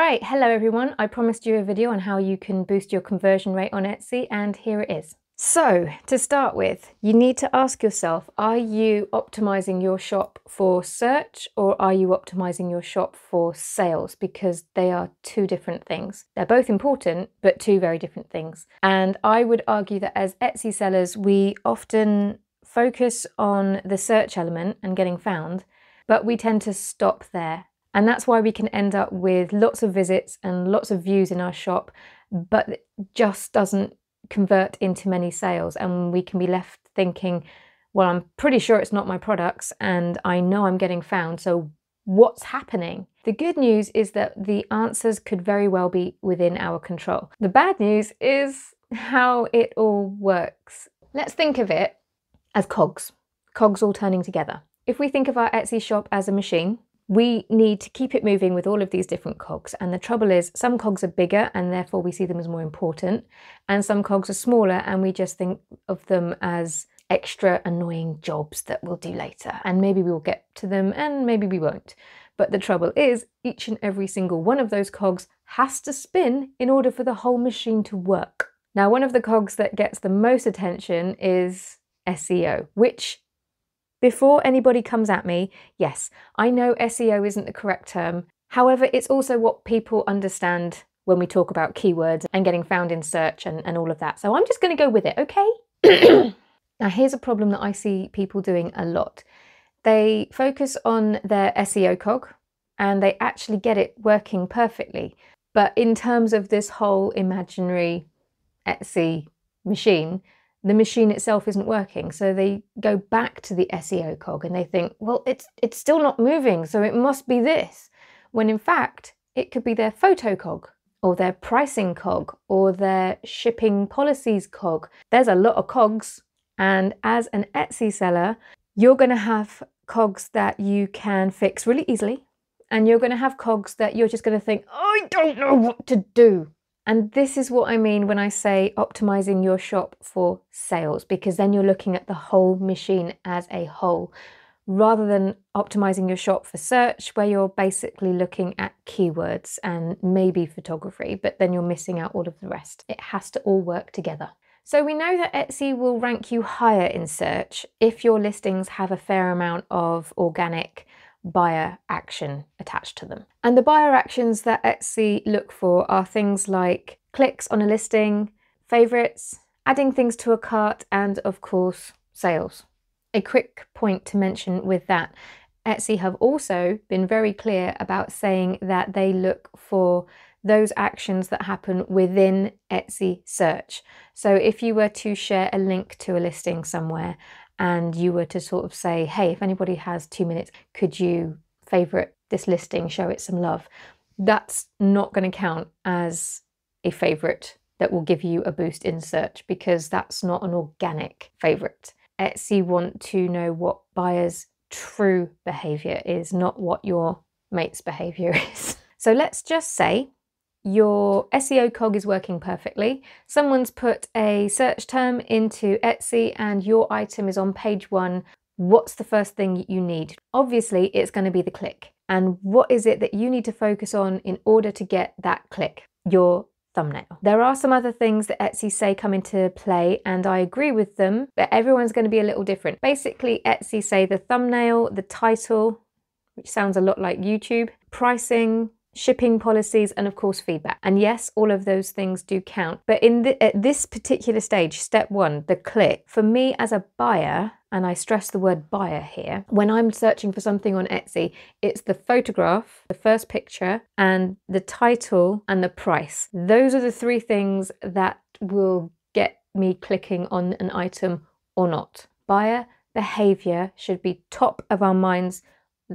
Right, hello everyone. I promised you a video on how you can boost your conversion rate on Etsy, and here it is. So, to start with, you need to ask yourself, are you optimizing your shop for search or are you optimizing your shop for sales? Because they are two different things. They're both important, but two very different things. And I would argue that as Etsy sellers, we often focus on the search element and getting found, but we tend to stop there. And that's why we can end up with lots of visits and lots of views in our shop, but it just doesn't convert into many sales. And we can be left thinking, well, I'm pretty sure it's not my products and I know I'm getting found, so what's happening? The good news is that the answers could very well be within our control. The bad news is how it all works. Let's think of it as cogs all turning together. If we think of our Etsy shop as a machine, we need to keep it moving with all of these different cogs. And the trouble is, some cogs are bigger and therefore we see them as more important, and some cogs are smaller and we just think of them as extra annoying jobs that we'll do later. And maybe we'll get to them and maybe we won't. But the trouble is, each and every single one of those cogs has to spin in order for the whole machine to work. Now, one of the cogs that gets the most attention is SEO, which, before anybody comes at me, yes, I know SEO isn't the correct term. However, it's also what people understand when we talk about keywords and getting found in search and all of that. So I'm just going to go with it, okay? Now, here's a problem that I see people doing a lot. They focus on their SEO cog and they actually get it working perfectly. But in terms of this whole imaginary Etsy machine, the machine itself isn't working. So they go back to the SEO cog and they think, well, it's still not moving, so it must be this. When in fact, it could be their photo cog or their pricing cog or their shipping policies cog. There's a lot of cogs. And as an Etsy seller, you're going to have cogs that you can fix really easily. And you're going to have cogs that you're just going to think, I don't know what to do. And this is what I mean when I say optimizing your shop for sales, because then you're looking at the whole machine as a whole, rather than optimizing your shop for search, where you're basically looking at keywords and maybe photography, but then you're missing out all of the rest. It has to all work together. So we know that Etsy will rank you higher in search if your listings have a fair amount of organic buyer action attached to them. And the buyer actions that Etsy look for are things like clicks on a listing, favorites, adding things to a cart, and of course, sales. A quick point to mention with that, Etsy have also been very clear about saying that they look for those actions that happen within Etsy search. So if you were to share a link to a listing somewhere and you were to sort of say, hey, if anybody has 2 minutes, could you favorite this listing, show it some love? That's not going to count as a favorite that will give you a boost in search, because that's not an organic favorite. Etsy want to know what buyers' true behavior is, not what your mate's behavior is. So let's just say your SEO cog is working perfectly. Someone's put a search term into Etsy and your item is on page 1. What's the first thing you need? Obviously, it's going to be the click. And what is it that you need to focus on in order to get that click? Your thumbnail. There are some other things that Etsy say come into play, and I agree with them, but everyone's going to be a little different. Basically, Etsy say the thumbnail, the title, which sounds a lot like YouTube, pricing, shipping policies, and of course feedback. And yes, all of those things do count. But at this particular stage, step 1, the click, for me as a buyer, and I stress the word buyer here, when I'm searching for something on Etsy, it's the photograph, the first picture, and the title and the price. Those are the 3 things that will get me clicking on an item or not. Buyer behavior should be top of our minds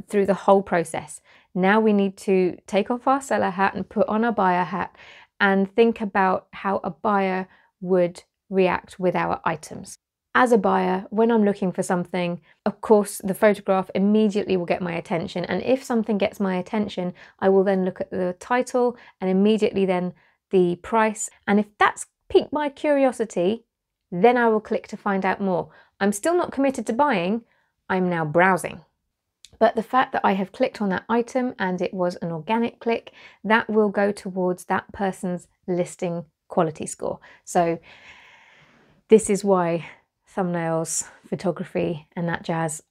through the whole process. Now we need to take off our seller hat and put on our buyer hat and think about how a buyer would react with our items. As a buyer, when I'm looking for something, of course, the photograph immediately will get my attention. And if something gets my attention, I will then look at the title and immediately then the price. And if that's piqued my curiosity, then I will click to find out more. I'm still not committed to buying, I'm now browsing. But the fact that I have clicked on that item and it was an organic click, that will go towards that person's listing quality score. So this is why thumbnails, photography and that jazz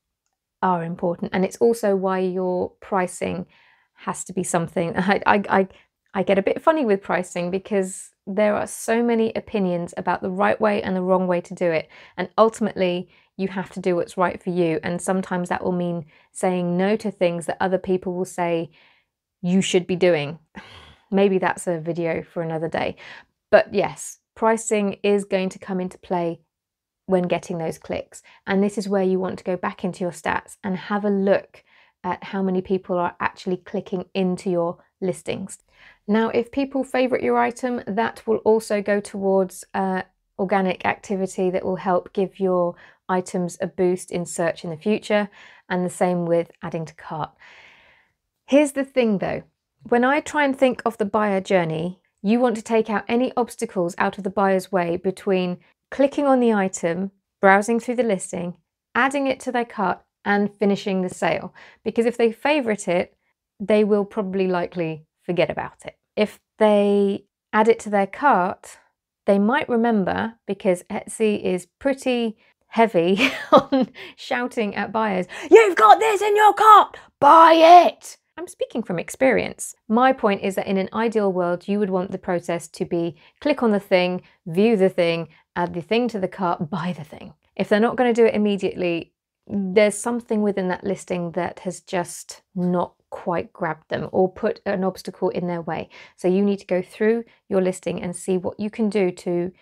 are important. And it's also why your pricing has to be something. I get a bit funny with pricing because there are so many opinions about the right way and the wrong way to do it. And ultimately, you have to do what's right for you. And sometimes that will mean saying no to things that other people will say you should be doing. Maybe that's a video for another day. But yes, pricing is going to come into play when getting those clicks. And this is where you want to go back into your stats and have a look at how many people are actually clicking into your listings. Now, if people favorite your item, that will also go towards organic activity that will help give your items a boost in search in the future, and the same with adding to cart. Here's the thing though, when I try and think of the buyer journey, you want to take out any obstacles out of the buyer's way between clicking on the item, browsing through the listing, adding it to their cart and finishing the sale. Because if they favorite it, they will probably likely forget about it. If they add it to their cart, they might remember, because Etsy is pretty heavy on shouting at buyers, "You've got this in your cart, buy it!" I'm speaking from experience. My point is that in an ideal world, you would want the process to be click on the thing, view the thing, add the thing to the cart, buy the thing. If they're not going to do it immediately, there's something within that listing that has just not quite grabbed them or put an obstacle in their way. So you need to go through your listing and see what you can do to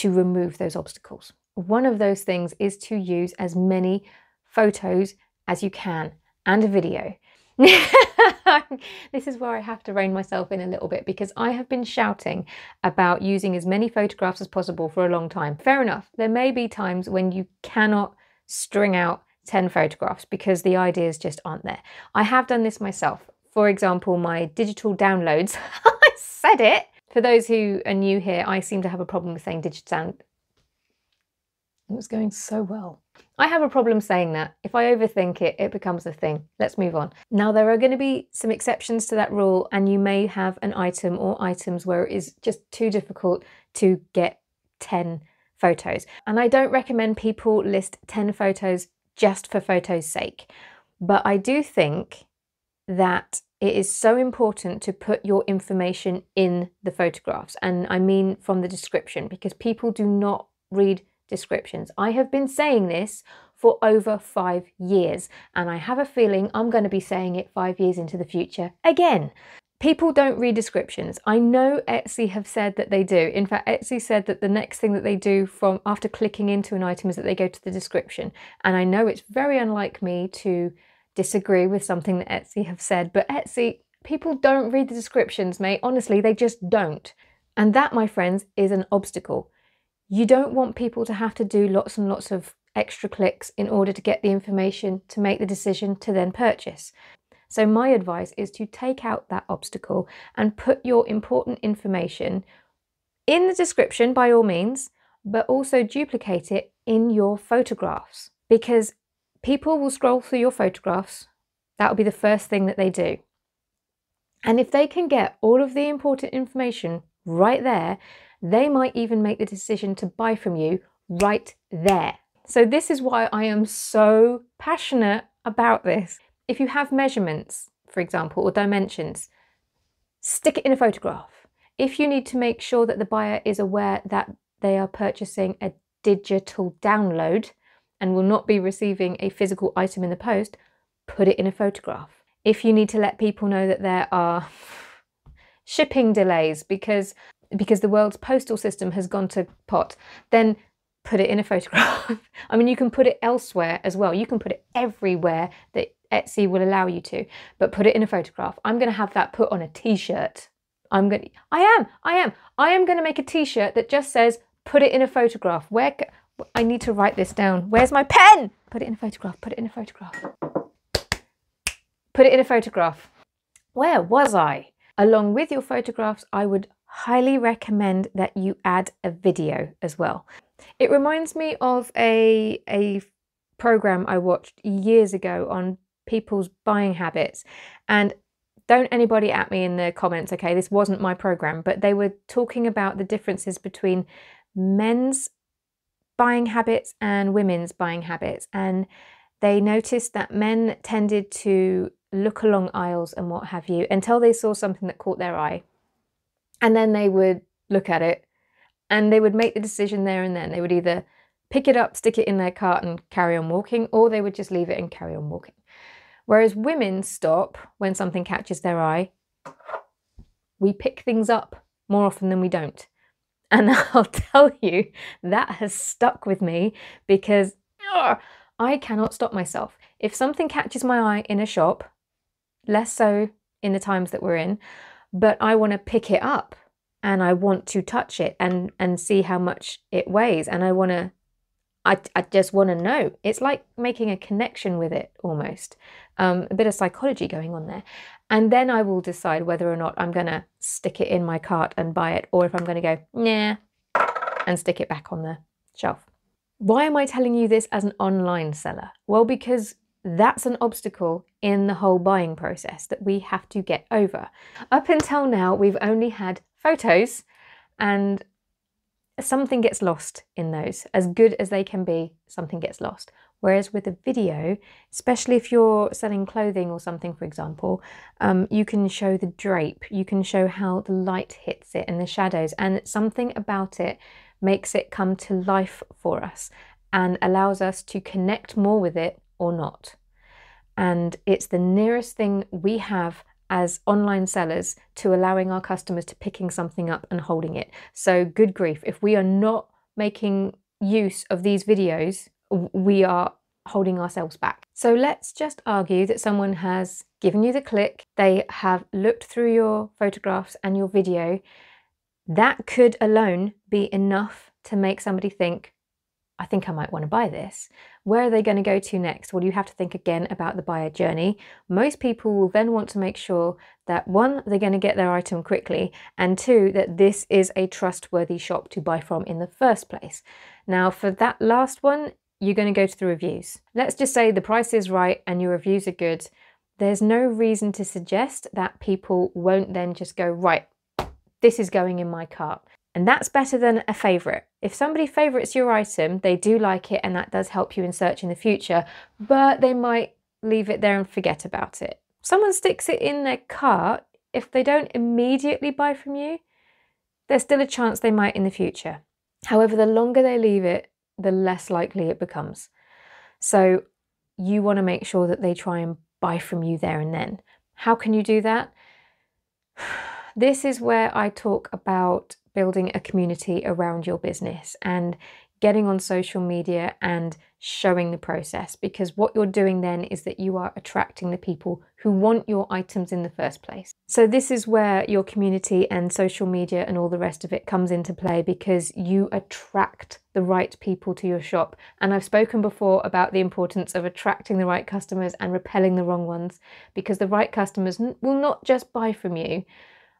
remove those obstacles. One of those things is to use as many photos as you can and a video. This is where I have to rein myself in a little bit, because I have been shouting about using as many photographs as possible for a long time. Fair enough, there may be times when you cannot string out 10 photographs because the ideas just aren't there. I have done this myself. For example, my digital downloads. I said it! For those who are new here, I seem to have a problem with saying digital. It was going so well. I have a problem saying that. If I overthink it, it becomes a thing. Let's move on. Now, there are going to be some exceptions to that rule, and you may have an item or items where it is just too difficult to get 10 photos. And I don't recommend people list 10 photos just for photos' sake. But I do think that it is so important to put your information in the photographs. And I mean from the description, because people do not read descriptions. I have been saying this for over 5 years, and I have a feeling I'm going to be saying it 5 years into the future again. People don't read descriptions. I know Etsy have said that they do. In fact, Etsy said that the next thing that they do from after clicking into an item is that they go to the description. And I know it's very unlike me to disagree with something that Etsy have said, but Etsy, people don't read the descriptions, mate. Honestly, they just don't. And that, my friends, is an obstacle. You don't want people to have to do lots and lots of extra clicks in order to get the information to make the decision to then purchase. So my advice is to take out that obstacle and put your important information in the description by all means, but also duplicate it in your photographs, because people will scroll through your photographs. That will be the first thing that they do. And if they can get all of the important information right there, they might even make the decision to buy from you right there. So this is why I am so passionate about this. If you have measurements, for example, or dimensions, stick it in a photograph. If you need to make sure that the buyer is aware that they are purchasing a digital download and will not be receiving a physical item in the post, put it in a photograph. If you need to let people know that there are shipping delays because the world's postal system has gone to pot, then put it in a photograph. I mean, you can put it elsewhere as well. You can put it everywhere that Etsy will allow you to, but put it in a photograph. I'm going to have that put on a t-shirt. I am going to make a t-shirt that just says, put it in a photograph. I need to write this down. Where's my pen? Put it in a photograph, put it in a photograph. Put it in a photograph. Where was I? Along with your photographs, I would highly recommend that you add a video as well. It reminds me of a program I watched years ago on people's buying habits. And don't anybody at me in the comments, okay? This wasn't my program, but they were talking about the differences between men's buying habits and women's buying habits. And they noticed that men tended to look along aisles and what have you until they saw something that caught their eye. And then they would look at it and they would make the decision there and then. They would either pick it up, stick it in their cart and carry on walking, or they would just leave it and carry on walking. Whereas women stop when something catches their eye. We pick things up more often than we don't. And I'll tell you, that has stuck with me because I cannot stop myself. If something catches my eye in a shop, less so in the times that we're in, but I want to pick it up and I want to touch it and see how much it weighs. And I just want to know. It's like making a connection with it almost. A bit of psychology going on there. And then I will decide whether or not I'm going to stick it in my cart and buy it, or if I'm going to go, nah, and stick it back on the shelf. Why am I telling you this as an online seller? Well, because that's an obstacle in the whole buying process that we have to get over. Up until now, we've only had photos, and something gets lost in those. As good as they can be, something gets lost. Whereas with a video, especially if you're selling clothing or something, for example, you can show the drape, you can show how the light hits it and the shadows, and something about it makes it come to life for us and allows us to connect more with it or not. And it's the nearest thing we have as online sellers to allowing our customers to picking something up and holding it. So good grief, if we are not making use of these videos, we are holding ourselves back. So let's just argue that someone has given you the click, they have looked through your photographs and your video. That could alone be enough to make somebody think, I think I might want to buy this. Where are they going to go to next? Well, you have to think again about the buyer journey. Most people will then want to make sure that one, they're going to get their item quickly, and two, that this is a trustworthy shop to buy from in the first place. Now, for that last one, you're going to go to the reviews. Let's just say the price is right and your reviews are good. There's no reason to suggest that people won't then just go, right, this is going in my cart. And that's better than a favourite. If somebody favourites your item, they do like it and that does help you in search in the future, but they might leave it there and forget about it. Someone sticks it in their cart, if they don't immediately buy from you, there's still a chance they might in the future. However, the longer they leave it, the less likely it becomes. So you want to make sure that they try and buy from you there and then. How can you do that? This is where I talk about building a community around your business and getting on social media and showing the process, because what you're doing then is that you are attracting the people who want your items in the first place. So this is where your community and social media and all the rest of it comes into play, because you attract the right people to your shop. And I've spoken before about the importance of attracting the right customers and repelling the wrong ones, because the right customers will not just buy from you,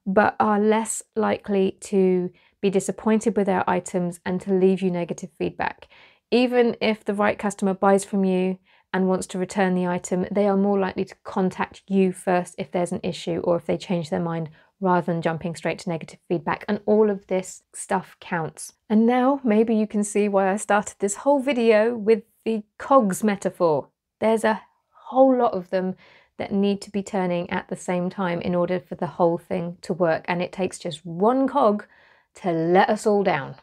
but are less likely to be disappointed with their items and to leave you negative feedback. Even if the right customer buys from you and wants to return the item, they are more likely to contact you first if there's an issue or if they change their mind, rather than jumping straight to negative feedback. And all of this stuff counts. And now maybe you can see why I started this whole video with the cogs metaphor. There's a whole lot of them that need to be turning at the same time in order for the whole thing to work. And it takes just one cog to let us all down.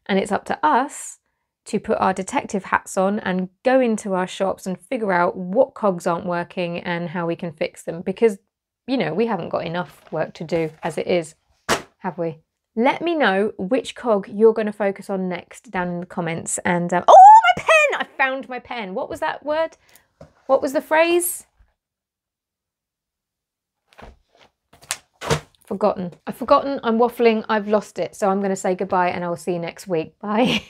And it's up to us to put our detective hats on and go into our shops and figure out what cogs aren't working and how we can fix them. Because, you know, we haven't got enough work to do as it is, have we? Let me know which cog you're going to focus on next down in the comments. And, oh, my pen! I found my pen. What was that word? What was the phrase? Forgotten. I've forgotten, I'm waffling, I've lost it. So I'm going to say goodbye and I will see you next week. Bye.